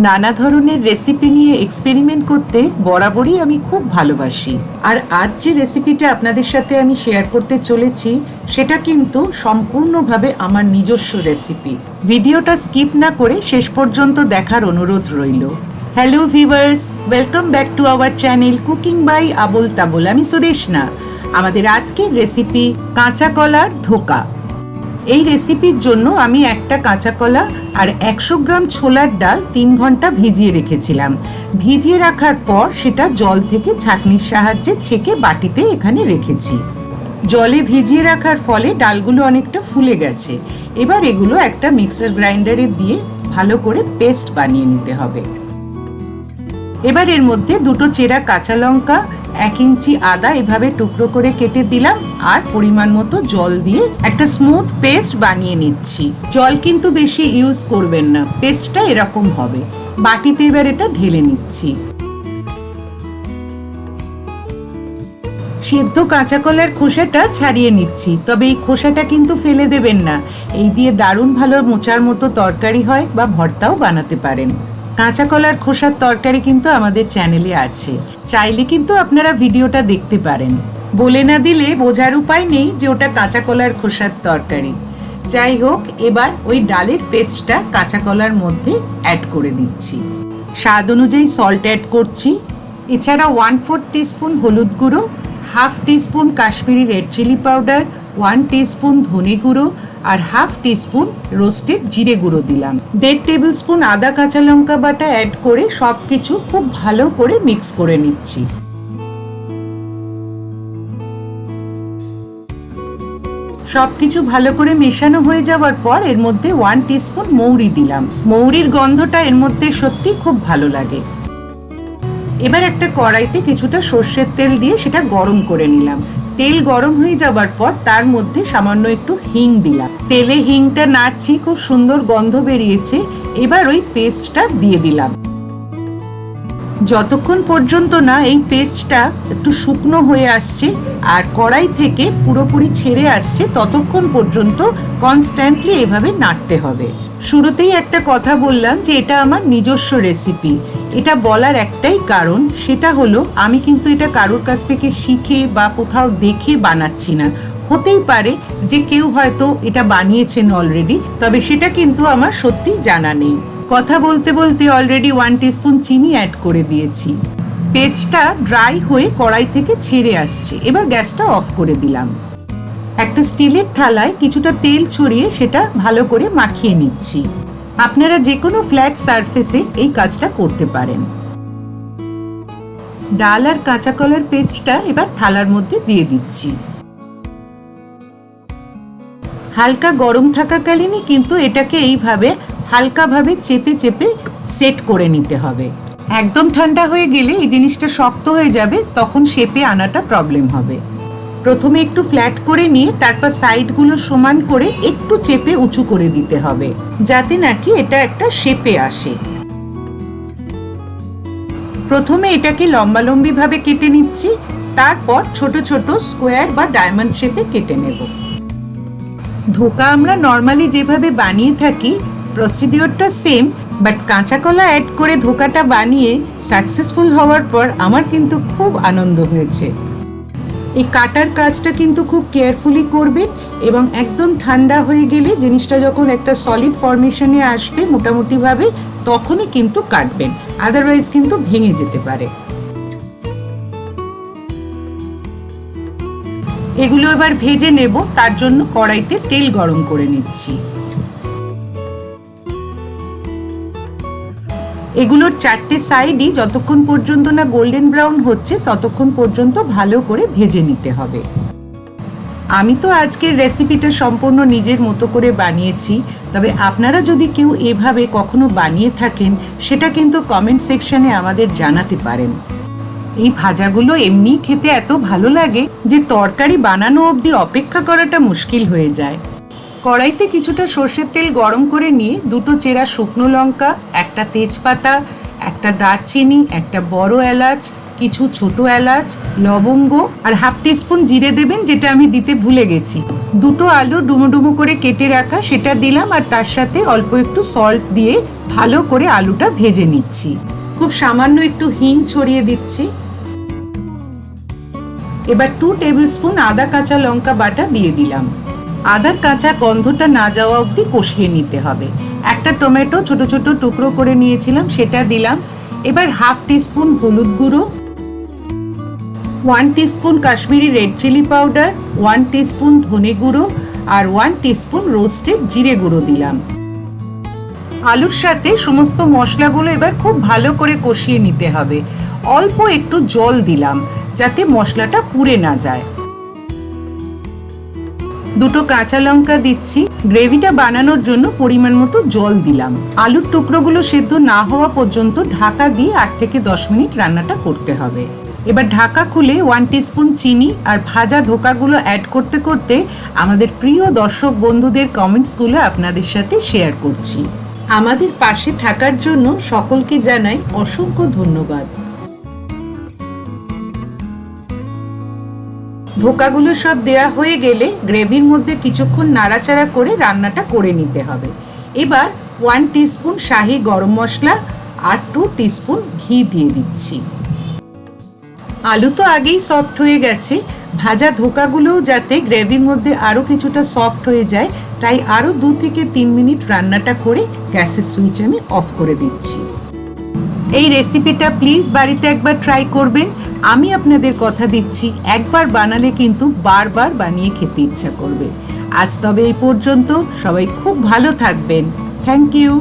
নানা ধরনের রেসিপি নিয়ে এক্সপেরিমেন্ট করতে বরাবরই আমি খুব ভালোবাসি। আর আজ যে রেসিপিটা আপনাদের সাথে আমি শেয়ার করতে চলেছি সেটা কিন্তু সম্পূর্ণভাবে আমার নিজস্ব রেসিপি। ভিডিওটা স্কিপ না করে শেষ পর্যন্ত দেখার অনুরোধ রইল। Hello viewers, welcome back to our channel cooking by Abol Tabol. আমি সুদেশনা। আমাদের আজকের রেসিপি কাঁচা কলার ধোকা। এই রেসিপির জন্য আমি একটা কাঁচা কলা আর 100 গ্রাম ছোলার ডাল 3 ঘন্টা ভিজিয়ে রেখেছিলাম। ভিজিয়ে রাখার পর সেটা জল থেকে ছাঁকনির সাহায্যে ছেঁকে বাটিতে এখানে রেখেছি। জলে ভিজিয়ে রাখার ফলে ডালগুলো অনেকটা ফুলে গেছে। এবার এগুলো একটা মিক্সার গ্রাইন্ডারে দিয়ে ভালো করে পেস্ট বানিয়ে নিতে হবে। এবার এর মধ্যে 2 চেরা কাঁচা লঙ্কা, 1 ইঞ্চি আদা এভাবে টুকরো করে কেটে দিলাম আর পরিমাণ মতো জল দিয়ে একটা স্মুথ পেস্ট বানিয়ে নিচ্ছি। জল কিন্তু বেশি ইউজ করবেন না, পেস্টটা এরকম হবে। বাটিতে এবার এটা ঢেলে নিচ্ছি। সিদ্ধ কাঁচা কলার খোসাটা ছাড়িয়ে নিচ্ছি, তবে এই খোসাটা কিন্তু ফেলে দেবেন না। এই দিয়ে দারুণ ভালো মোচার মতো তরকারি হয় বা ভর্তাও বানাতে পারেন। কাঁচা কলার খোসার তরকারি কিন্তু আমাদের চ্যানেলে আছে, চাইলে কিন্তু আপনারা ভিডিওটা দেখতে পারেন। বলে না দিলে বোঝার উপায় নেই যে ওটা কাঁচা কলার খোসার তরকারি। যাই হোক, এবার ওই ডালের পেস্টটা কাঁচা কলার মধ্যে অ্যাড করে দিচ্ছি। স্বাদ অনুযায়ী সল্ট অ্যাড করছি। এছাড়া 1/4 টিস্পুন হলুদ গুঁড়ো, 1/2 teaspoon Kashmiri red chilli powder, 1 teaspoon ধনে গুঁড়ো আর 1/2 টিস্পুন রোস্টেড জিরে গুঁড়ো দিলাম। 1.5 টেবিল স্পুন আদা কাঁচা লঙ্কা বাটা অ্যাড করে সব কিছু খুব ভালো করে মিক্স করে নিচ্ছি। সব কিছু ভালো করে মেশানো হয়ে যাওয়ার পর এর মধ্যে 1 টিস্পুন মৌরি দিলাম। মৌরির গন্ধটা এর মধ্যে সত্যি খুব ভালো লাগে। এবার একটা কড়াইতে কিছুটা সর্ষের তেল দিয়ে সেটা গরম করে নিলাম। তেল গরম হয়ে যাবার পর তার মধ্যে সামান্য একটু হিং দিলাম। তেলে হিংটা নাড়ছি, খুব সুন্দর গন্ধ বেরিয়েছে। এবার ওই পেস্টটা দিয়ে দিলাম। যতক্ষণ পর্যন্ত না এই পেস্টটা একটু শুকনো হয়ে আসছে আর কড়াই থেকে পুরোপুরি ছেড়ে আসছে ততক্ষণ পর্যন্ত কনস্ট্যান্টলি এভাবে নাড়তে হবে। শুরুতেই একটা কথা বললাম যে এটা আমার নিজস্ব রেসিপি। এটা বলার একটাই কারণ, সেটা হলো আমি কিন্তু এটা কারোর কাছ থেকে শিখে বা কোথাও দেখে বানাচ্ছি না। হতেই পারে যে কেউ হয়তো এটা বানিয়েছেন অলরেডি, তবে সেটা কিন্তু আমার সত্যি জানা নেই। কথা বলতে বলতে অলরেডি 1 টিস্পুন চিনি অ্যাড করে দিয়েছি। পেস্টটা ড্রাই হয়ে কড়াই থেকে ছেড়ে আসছে। এবার গ্যাসটা অফ করে দিলাম। একটা স্টিলের থালায় কিছুটা তেল ছড়িয়ে সেটা ভালো করে মাখিয়ে নিচ্ছি। আপনারা যে কোনো ফ্ল্যাট সারফেসে এই কাজটা করতে পারেন। ডাল আর কাঁচা কলার পেস্টটা এবার থালার মধ্যে দিয়ে দিচ্ছি। হালকা গরম থাকাকালীনই কিন্তু এটাকে এইভাবে হালকাভাবে চেপে চেপে সেট করে নিতে হবে। একদম ঠান্ডা হয়ে গেলে এই জিনিসটা শক্ত হয়ে যাবে, তখন শেপে আনাটা প্রবলেম হবে। প্রথমে একটু ফ্ল্যাট করে নিয়ে তারপর সাইডগুলো সমান করে একটু চেপে উঁচু করে দিতে হবে, যাতে নাকি এটা একটা শেপে আসে। প্রথমে এটাকে লম্বালম্বিভাবে কেটে নিচ্ছি, তারপর ছোট ছোট স্কোয়ার বা ডায়মন্ড শেপে কেটে নেব। ধোকা আমরা নর্মালি যেভাবে বানিয়ে থাকি প্রসিডিওরটা সেম, বাট কাঁচা কলা অ্যাড করে ধোকাটা বানিয়ে সাকসেসফুল হওয়ার পর আমার কিন্তু খুব আনন্দ হয়েছে। এই কাটার কাজটা কিন্তু খুব কেয়ারফুলি করবেন এবং একদম ঠান্ডা হয়ে গেলে জিনিসটা যখন একটা সলিড ফরমেশনে আসবে মোটামুটিভাবে, তখনই কিন্তু কাটবেন, আদারওয়াইজ কিন্তু ভেঙে যেতে পারে। এগুলো এবার ভেজে নেব, তার জন্য কড়াইতে তেল গরম করে নিচ্ছি। এগুলোর 4টে সাইডই যতক্ষণ পর্যন্ত না গোল্ডেন ব্রাউন হচ্ছে ততক্ষণ পর্যন্ত ভালো করে ভেজে নিতে হবে। আমি তো আজকের রেসিপিটা সম্পূর্ণ নিজের মতো করে বানিয়েছি, তবে আপনারা যদি কেউ এভাবে কখনো বানিয়ে থাকেন সেটা কিন্তু কমেন্ট সেকশনে আমাদের জানাতে পারেন। এই ভাজাগুলো এমনি খেতে এত ভালো লাগে যে তরকারি বানানো অবধি অপেক্ষা করাটা মুশকিল হয়ে যায়। কড়াইতে কিছুটা সর্ষের তেল গরম করে নিয়ে 2 চেরা শুকনো লঙ্কা, একটা তেজপাতা, একটা দারচিনি, একটা বড় এলাচ, কিছু ছোট এলাচ, লবঙ্গ আর হাফ টিস্পুন জিরে দেবেন, যেটা আমি দিতে ভুলে গেছি। দুটো আলু ডুমো ডুমো করে কেটে রাখা সেটা দিলাম, আর তার সাথে অল্প একটু সল্ট দিয়ে ভালো করে আলুটা ভেজে নিচ্ছি। খুব সামান্য একটু হিং ছড়িয়ে দিচ্ছি। এবার 2 টেবিল স্পুন আদা কাঁচা লঙ্কা বাটা দিয়ে দিলাম। আদার কাঁচা গন্ধটা না যাওয়া অবধি কষিয়ে নিতে হবে। একটা টমেটো ছোট ছোট টুকরো করে নিয়েছিলাম, সেটা দিলাম। এবার হাফ টিস্পুন হলুদ গুঁড়ো, 1 teaspoon Kashmiri red chilli powder, 1 teaspoon ধনে গুঁড়ো আর 1 টিস্পুন রোস্টেড জিরে গুঁড়ো দিলাম। আলুর সাথে সমস্ত মশলাগুলো এবার খুব ভালো করে কষিয়ে নিতে হবে। অল্প একটু জল দিলাম যাতে মশলাটা পুড়ে না যায়। দুটো কাঁচা লঙ্কা দিচ্ছি। গ্রেভিটা বানানোর জন্য পরিমাণ মতো জল দিলাম। আলুর টুকরোগুলো সেদ্ধ না হওয়া পর্যন্ত ঢাকা দিয়ে 8 থেকে 10 মিনিট রান্নাটা করতে হবে। এবার ঢাকা খুলে 1 টিস্পুন চিনি আর ভাজা ধোকাগুলো অ্যাড করতে করতে আমাদের প্রিয় দর্শক বন্ধুদের কমেন্টসগুলো আপনাদের সাথে শেয়ার করছি। আমাদের পাশে থাকার জন্য সকলকে জানাই অসংখ্য ধন্যবাদ। ধোকাগুলো সব দেয়া হয়ে গেলে গ্রেভির মধ্যে কিছুক্ষণ নাড়াচাড়া করে রান্নাটা করে নিতে হবে। এবার 1 টিস্পুন শাহি গরম মশলা আর 2 টিস্পুন ঘি দিয়ে দিচ্ছি। আলু তো আগেই সফট হয়ে গেছে, ভাজা ধোকাগুলোও যাতে গ্রেভির মধ্যে আরও কিছুটা সফট হয়ে যায়, তাই আরও 2 থেকে 3 মিনিট রান্নাটা করে গ্যাসের সুইচ আমি অফ করে দিচ্ছি। এই রেসিপিটা প্লিজ বাড়িতে একবার ট্রাই করবেন। আমি আপনাদের কথা দিচ্ছি, একবার বানালে কিন্তু বারবার বানিয়ে খেতে ইচ্ছা করবে। আজ তবে এই পর্যন্ত, সবাই খুব ভালো থাকবেন। Thank you.